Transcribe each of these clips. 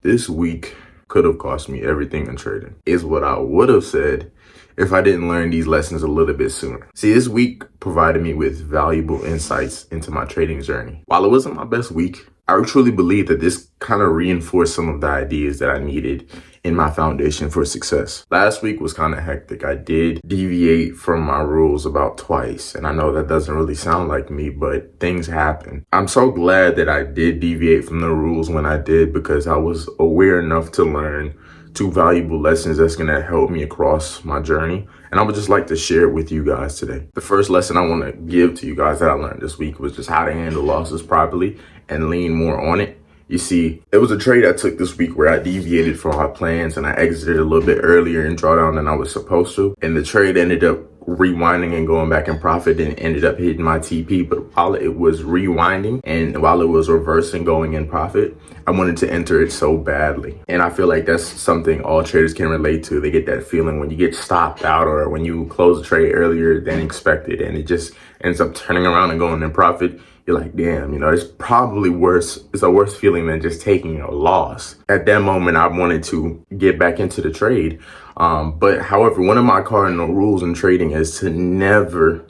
This week could have cost me everything in trading, is what I would have said if I didn't learn these lessons a little bit sooner. See, this week provided me with valuable insights into my trading journey. While it wasn't my best week, I truly believe that this kind of reinforced some of the ideas that I needed in my foundation for success. Last week was kind of hectic. I did deviate from my rules about twice, and I know that doesn't really sound like me, but things happen. I'm so glad that I did deviate from the rules when I did, because I was aware enough to learn two valuable lessons that's going to help me across my journey. And I would just like to share it with you guys today. The first lesson I want to give to you guys that I learned this week was just how to handle losses properly and lean more on it. You see, it was a trade I took this week where I deviated from my plans and I exited a little bit earlier in drawdown than I was supposed to. And the trade ended up rewinding and going back in profit and ended up hitting my TP. But while it was rewinding and while it was reversing going in profit, I wanted to enter it so badly. And I feel like that's something all traders can relate to. They get that feeling when you get stopped out or when you close a trade earlier than expected and it just ends up turning around and going in profit. You're like, damn, it's probably worse. It's a worse feeling than just taking a loss. At that moment, I wanted to get back into the trade. But however, one of my cardinal rules in trading is to never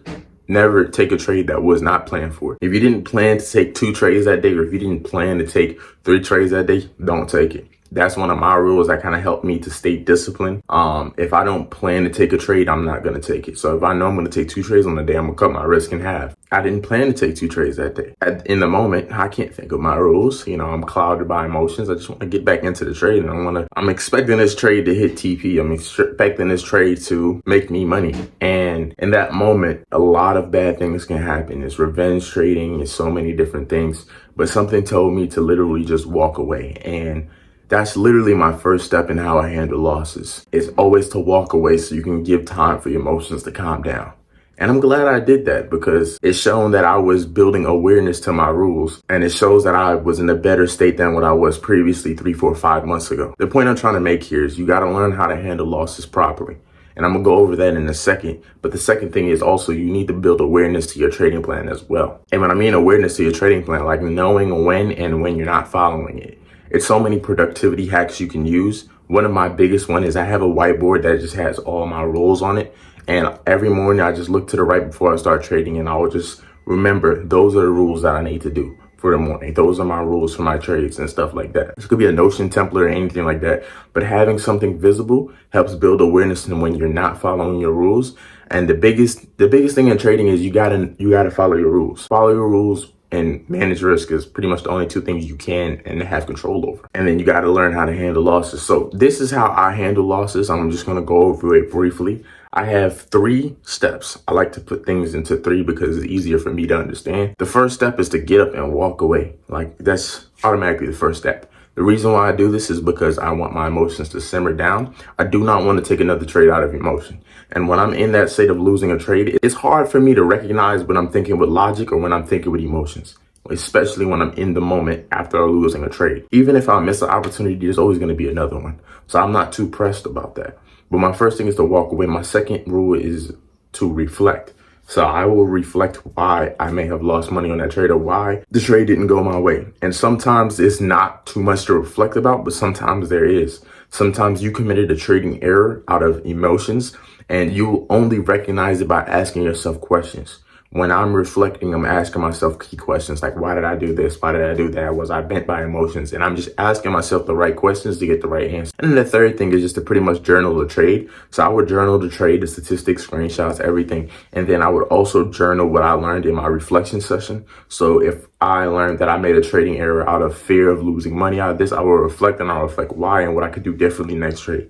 take a trade that was not planned for. If you didn't plan to take 2 trades that day, or if you didn't plan to take 3 trades that day, don't take it. That's one of my rules that kind of helped me to stay disciplined. If I don't plan to take a trade, I'm not going to take it. So if I know I'm going to take 2 trades on the day, I'm going to cut my risk in half. I didn't plan to take 2 trades that day. In the moment, I can't think of my rules. I'm clouded by emotions. I just want to get back into the trade, and I'm expecting this trade to hit TP. I'm expecting this trade to make me money. And in that moment, a lot of bad things can happen. It's revenge trading. It's so many different things. But something told me to literally just walk away. And that's literally my first step in how I handle losses. It's always to walk away so you can give time for your emotions to calm down. And I'm glad I did that, because it's shown that I was building awareness to my rules, and it shows that I was in a better state than what I was previously 3, 4, 5 months ago. The point I'm trying to make here is you got to learn how to handle losses properly. And I'm going to go over that in a second. But the second thing is also you need to build awareness to your trading plan as well. And when I mean awareness to your trading plan, like knowing when you're not following it. It's so many productivity hacks you can use. One of my biggest one is I have a whiteboard that just has all my rules on it. And every morning I just look to the right before I start trading, and I will just remember those are the rules that I need to do for the morning. Those are my rules for my trades and stuff like that. This could be a Notion template or anything like that. But having something visible helps build awareness in when you're not following your rules. And the biggest thing in trading is you gotta follow your rules. Follow your rules and manage risk is pretty much the only 2 things you can and have control over. And then you got to learn how to handle losses. So this is how I handle losses. I'm just going to go over it briefly. I have 3 steps. I like to put things into 3 because it's easier for me to understand. The first step is to get up and walk away. Like, that's automatically the first step. The reason why I do this is because I want my emotions to simmer down. I do not want to take another trade out of emotion. And when I'm in that state of losing a trade, it's hard for me to recognize when I'm thinking with logic or when I'm thinking with emotions, especially when I'm in the moment after losing a trade. Even if I miss an opportunity, there's always going to be another one. So I'm not too pressed about that. But my first thing is to walk away. My second rule is to reflect. So I will reflect why I may have lost money on that trade or why the trade didn't go my way. And sometimes it's not too much to reflect about, but sometimes there is. Sometimes you committed a trading error out of emotions, and you only recognize it by asking yourself questions. When I'm reflecting, I'm asking myself key questions like, why did I do this? Why did I do that? Was I bent by emotions? And I'm just asking myself the right questions to get the right answer. And then the third thing is just to pretty much journal the trade. So I would journal the trade, the statistics, screenshots, everything. And then I would also journal what I learned in my reflection session. So if I learned that I made a trading error out of fear of losing money out of this, I will reflect, and I'll reflect why and what I could do differently next trade.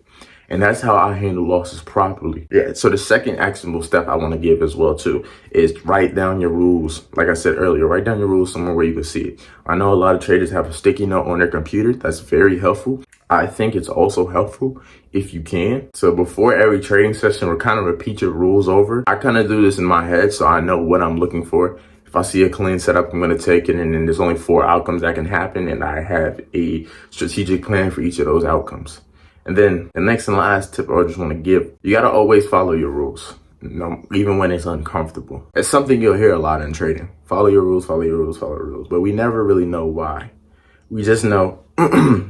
And that's how I handle losses properly. Yeah. So the second actionable step I want to give as well too is write down your rules. Like I said earlier, write down your rules somewhere where you can see it. I know a lot of traders have a sticky note on their computer. That's very helpful. I think it's also helpful if you can. So before every trading session, we'll kind of repeat your rules over. I kind of do this in my head so I know what I'm looking for. If I see a clean setup, I'm going to take it, and then there's only 4 outcomes that can happen, and I have a strategic plan for each of those outcomes. And then the next and last tip I just want to give, you got to always follow your rules, even when it's uncomfortable. It's something you'll hear a lot in trading. Follow your rules, follow your rules, follow your rules. But we never really know why. We just know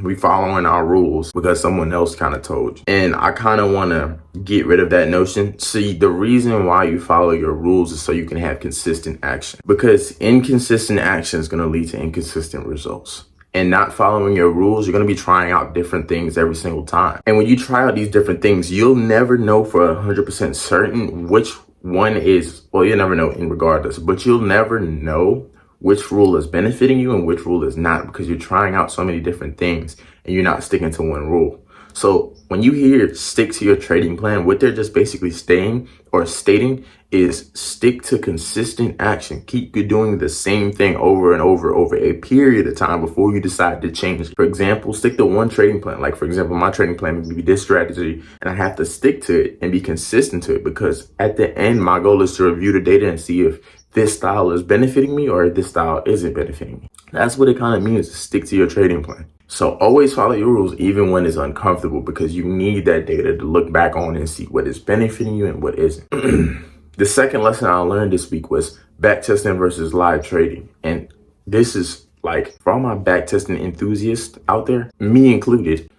we following our rules because someone else kind of told you. And I kind of want to get rid of that notion. See, the reason why you follow your rules is so you can have consistent action, because inconsistent action is going to lead to inconsistent results. And not following your rules, you're going to be trying out different things every single time. And when you try out these different things, you'll never know for 100% certain which one is, well, you'll never know in regardless, but you'll never know which rule is benefiting you and which rule is not, because you're trying out so many different things and you're not sticking to one rule. So when you hear stick to your trading plan, what they're just basically stating is stick to consistent action. Keep doing the same thing over and over a period of time before you decide to change. For example, stick to one trading plan. Like, for example, my trading plan would be this strategy, and I have to stick to it and be consistent to it, because at the end, my goal is to review the data and see if this style is benefiting me or if this style isn't benefiting me. That's what it kind of means to stick to your trading plan. So always follow your rules, even when it's uncomfortable, because you need that data to look back on and see what is benefiting you and what isn't. The second lesson I learned this week was backtesting versus live trading. And this is like, for all my backtesting enthusiasts out there, me included,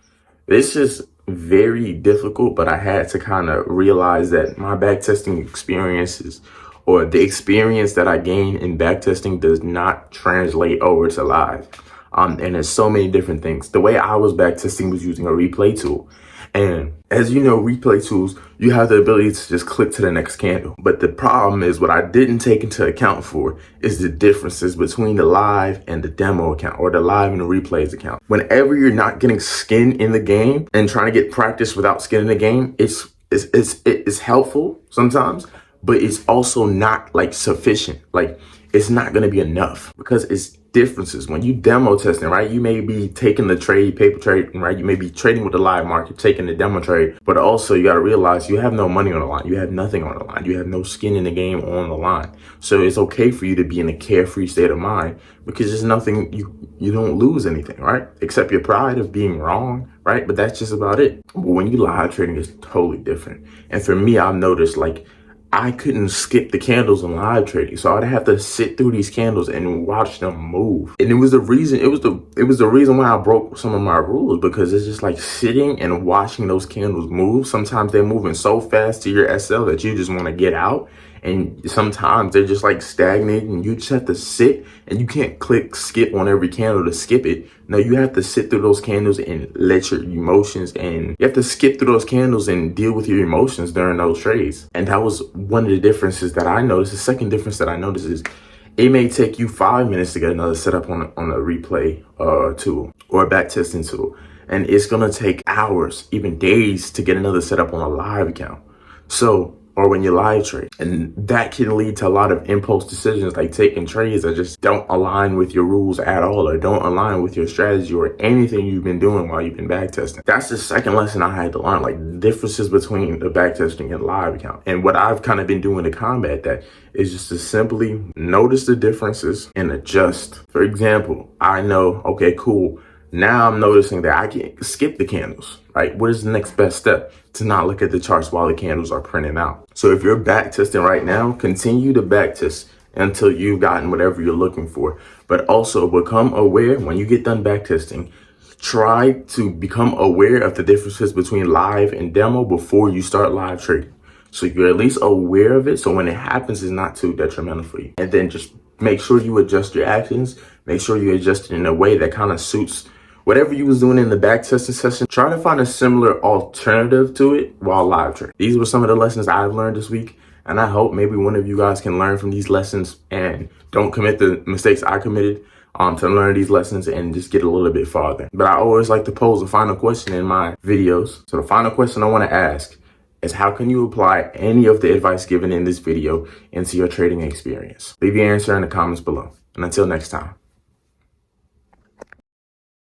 this is very difficult, but I had to kind of realize that my backtesting experiences, or the experience that I gain in backtesting, does not translate over to live. And there's so many different things. The way I was backtesting was using a replay tool. And as you know, replay tools, you have the ability to just click to the next candle. But the problem is, what I didn't take into account for is the differences between the live and the demo account, or the live and the replays account. Whenever you're not getting skin in the game and trying to get practice without skin in the game, it's helpful sometimes, but it's also not like sufficient. Like, it's not going to be enough, because it's differences. When you demo testing, right, you may be taking the trade, paper trade, right? You may be trading with the live market, taking the demo trade, but also you got to realize you have no money on the line. You have nothing on the line. You have no skin in the game on the line. So it's okay for you to be in a carefree state of mind, because there's nothing, you don't lose anything, right? Except your pride of being wrong, right? But that's just about it. But when you live trading, it's totally different. And for me, I've noticed, like, I couldn't skip the candles in live trading, so I'd have to sit through these candles and watch them move. And it was the reason why I broke some of my rules, because it's just like sitting and watching those candles move. Sometimes they're moving so fast to your SL that you just want to get out, and sometimes they're just like stagnating, and you just have to sit, and you can't click skip on every candle to skip it. No, you have to sit through those candles and let your emotions, and you have to skip through those candles and deal with your emotions during those trades. And that was one of the differences that I noticed. The second difference that I noticed is it may take you 5 minutes to get another setup on a replay tool or a backtesting tool. And it's going to take hours, even days, to get another setup on a live account. So, or when you live trade. And that can lead to a lot of impulse decisions, like taking trades that just don't align with your rules at all, or don't align with your strategy or anything you've been doing while you've been backtesting. That's the second lesson I had to learn, like differences between the backtesting and live account. And what I've kind of been doing to combat that is just to simply notice the differences and adjust. For example, I know, okay, cool. Now I'm noticing that I can skip the candles, right? What is the next best step? To not look at the charts while the candles are printing out. So if you're back testing right now, continue to back test until you've gotten whatever you're looking for. But also become aware when you get done back testing. Try to become aware of the differences between live and demo before you start live trading. So you're at least aware of it, so when it happens, it's not too detrimental for you. And then just make sure you adjust your actions. Make sure you adjust it in a way that kind of suits whatever you was doing in the back testing session. Try to find a similar alternative to it while live trading. These were some of the lessons I've learned this week, and I hope maybe one of you guys can learn from these lessons and don't commit the mistakes I committed to learn these lessons and just get a little bit farther. But I always like to pose a final question in my videos. So the final question I want to ask is, how can you apply any of the advice given in this video into your trading experience? Leave your answer in the comments below. And until next time.